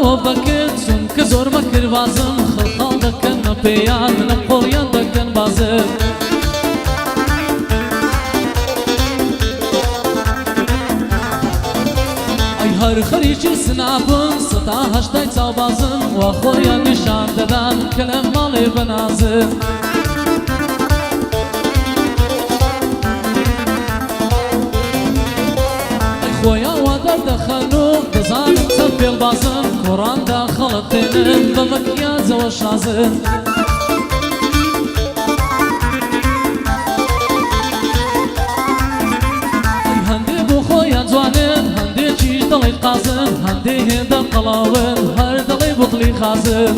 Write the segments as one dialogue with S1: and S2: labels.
S1: وبكت سن كزور مكر بازم خلخال دكن نبيان نقوليان دكن بازم أي هر خريجي سنابن ستا هشتاي تابازم وخوريان نشان ددان كلام مالي بنازم خويا ودر دخلو دزانم تبي البازم قران دخلتين بمكياج وشازم هندي بو خويا جوانن هندي چيش دلي قازم هندي هندا قلاون هر دلي بطلي خازم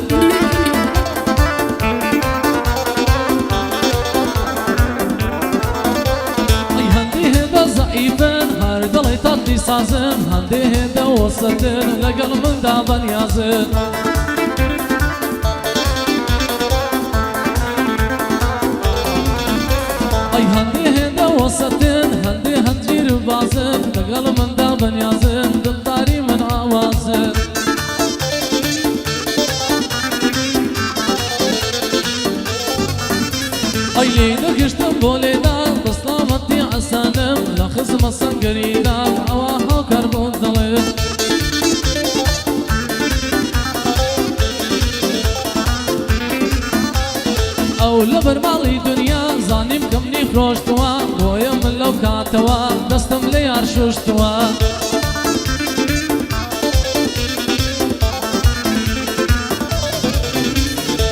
S1: ضعيفن هر دلي تطلي سازن هندي هندا وسطن لقل من دابن يازن اي هندي هندا وسطن هندي هنجير بازن لقل من دابن يازن دلداري من عوازن اي لينا قشتن بوليدان بسلامتي عسانم لخزم الصنقرينا عواها كربون ظلم او لبر مالي دنيا زانيم كمني فروشتوا بويا من لو كاتوا دستم لي عرشوشتوا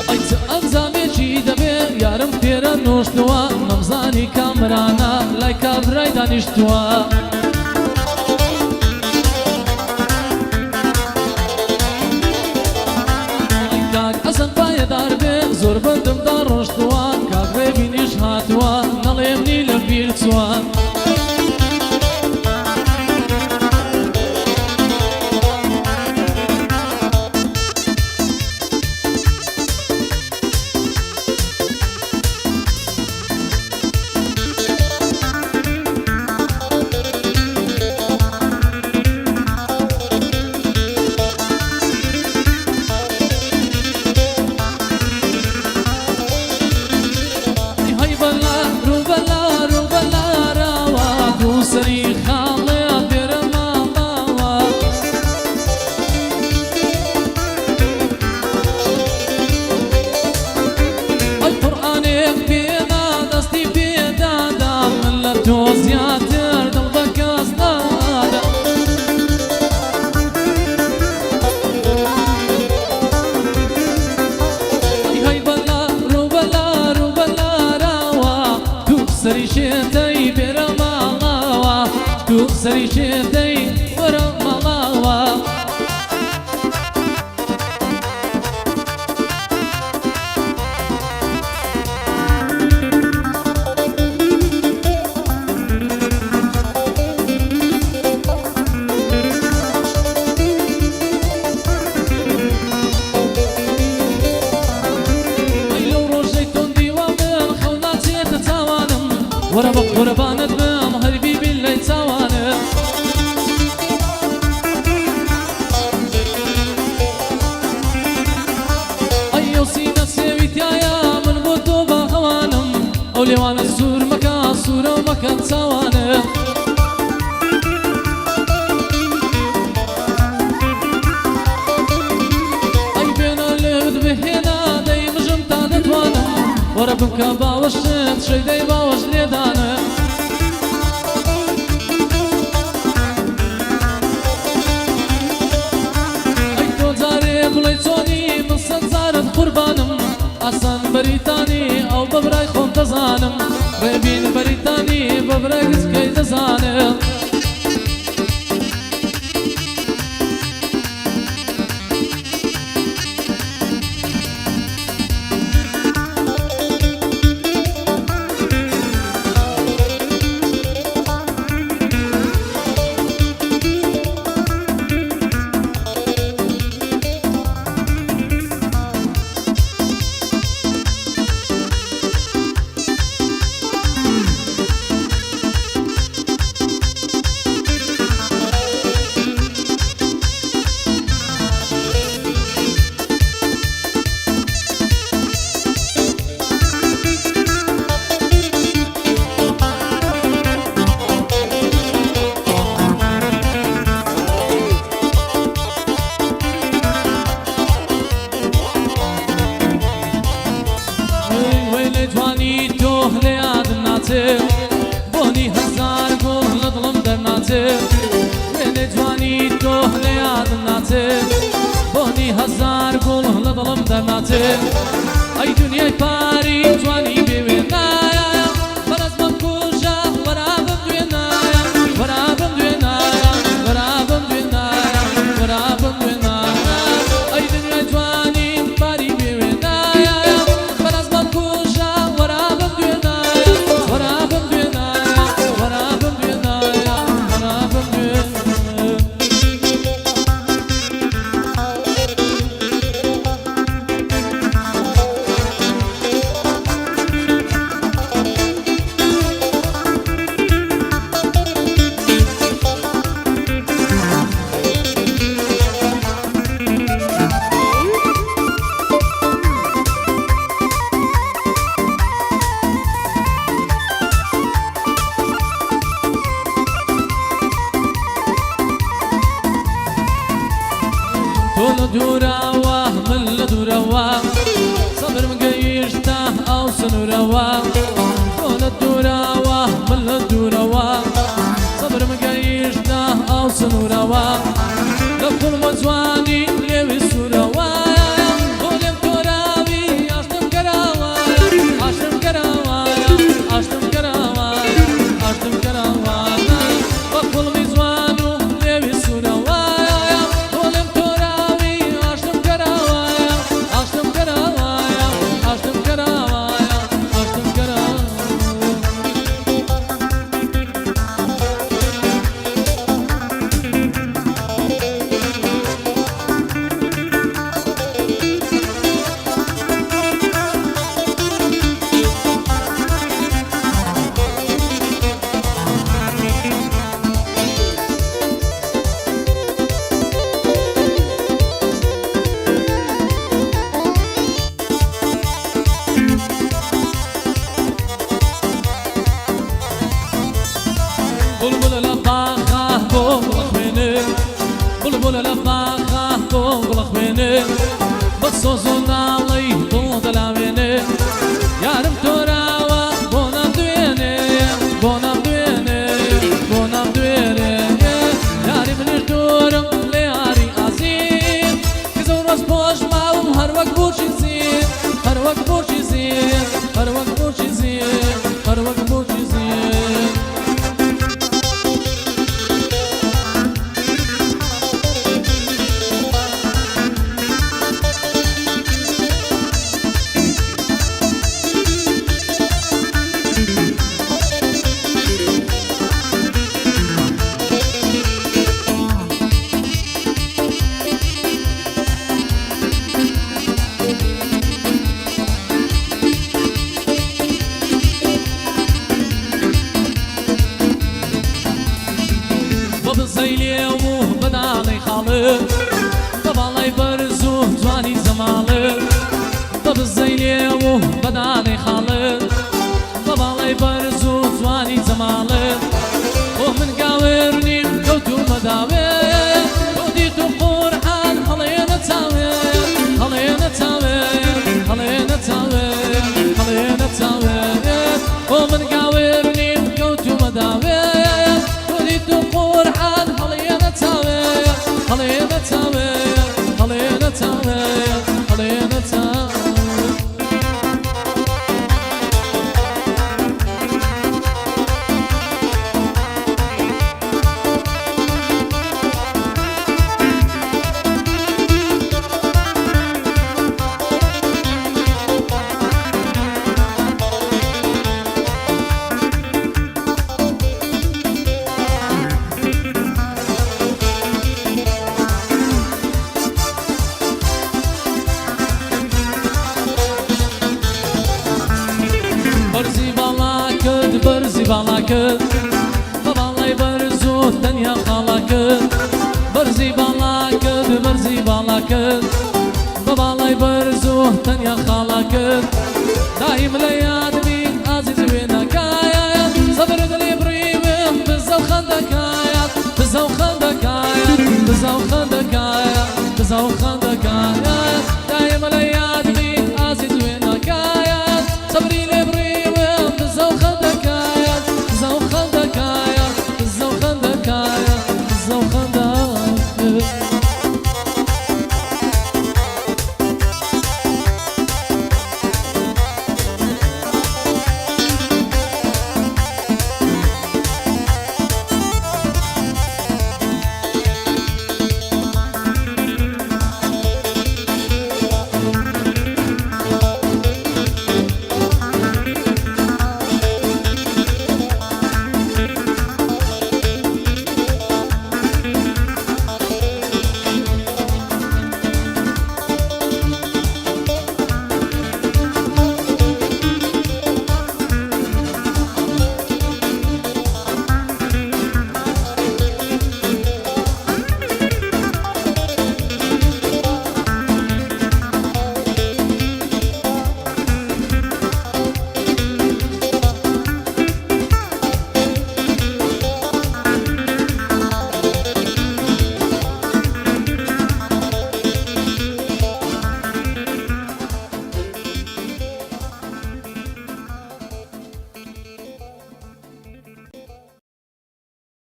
S1: ايت انزامي جيدا بي يارم فيرا نوشتوا نمزاني كامرانا لايكا براي دانشتوا كاك حسن بايا داربي زور بندم دار رشتوا كاك ريبينيش هاتوا نليمني لبيرتوا سريشتي ورا ملاوا لو روجيتون ديوان خوناتي تتاوانم ورا بقربانت بمهربي باللي تاوانم ليوان الزور مكان صورة ومكان سوانه أي بينا اللي بهنا داي مجمتا دتوانا وربك باوشت شي داي باوش ليدانه أي تو زاري بليتوني من سنزارة قربانم أصلا بريتاني أو ببراي خون تزانم ريبين بريتاني ببراي سكي تزانم دەرناچێ بۆنی هەزار گوڵ لە دڵم دەرناچێ وێنێ جوانی تۆ لە یادم ناچێ بۆنی هەزار گوڵ لە دڵم دەرناچێ ئەی دنیای پاری جوانی بێوێنایە بەرەز بەم کوژە وەرابم دوێنایە وەرابم دوێنایە وەرابم دوێنایە وەرابم دوێنایە ئەی دنیای جوانی پاری بێوێنایە بەرەز بەم کوژە وەرابم دوێنایە وەرابم دوێنایە وەرابم دوێنایە وەرابم دوێنایە تۆ لە دوورەوە من لە دوورەوە سەبرم گەیشتە ئەو سنوورەوە تۆ لە دوورەوە من لە دوورەوە سەبرم گەیشتە ئەو سنوورەوە لە کوڵمە جوانی لێوی سوورەوە تۆ لێم تۆراوی ئاشتم کەراوایە ئاشتم کەراوایە ئاشتم کەراوایە ئاشتم کەراوایە بە کوڵمی جوان و لێوی سوورەوە بلبل لباخه بوغل خوينه بلبل لباخه بوغل خوينه بصوزنا لي طول دلاوينه يارم توراوا بونام دوينه بونام دوينه بونام دوينه ياري من دورم لياري عزيز كزور راس بوش معهم هر وقت بوشي زين هر وقت بوشي زين هر وقت بوشي زين هر وقت بوشي زين بزەیلێ و بەداڵی خاڵت بەباڵای بەرز و جوانی زەماڵت بەبزەیلێ و بەداڵی خاڵت بەباڵای بەرز و جوانی زەماڵت بۆ من گاوێر نیم کەوتومە داوێت بۆ دیت و قورحان هەڵێنە چاوێت هەڵێنە چاوێت هەڵێنە چاوێت هەڵێنە چاوێت بۆ من گاوێر نیم کەوتومە داوێت بۆ دیت و قورحان هەڵێنە چاوێت هەڵێنە چاوێت هەڵێنە چاوێت هەڵێنە چاوێت بەرزی باڵا کرد بەباڵای بەرز و تەنیا خاڵا کرد بەرزی باڵا کرد بەرزی باڵا کرد بەباڵای بەرز و تەنیا خاڵا کرد دایم لە یادمی ئازیز وێنەکایە سەبرت لێ بڕیوێم بزە و خەندەکایە بزە و خەندەکایە بزە و خەندەکایە بزە و خەندەکایە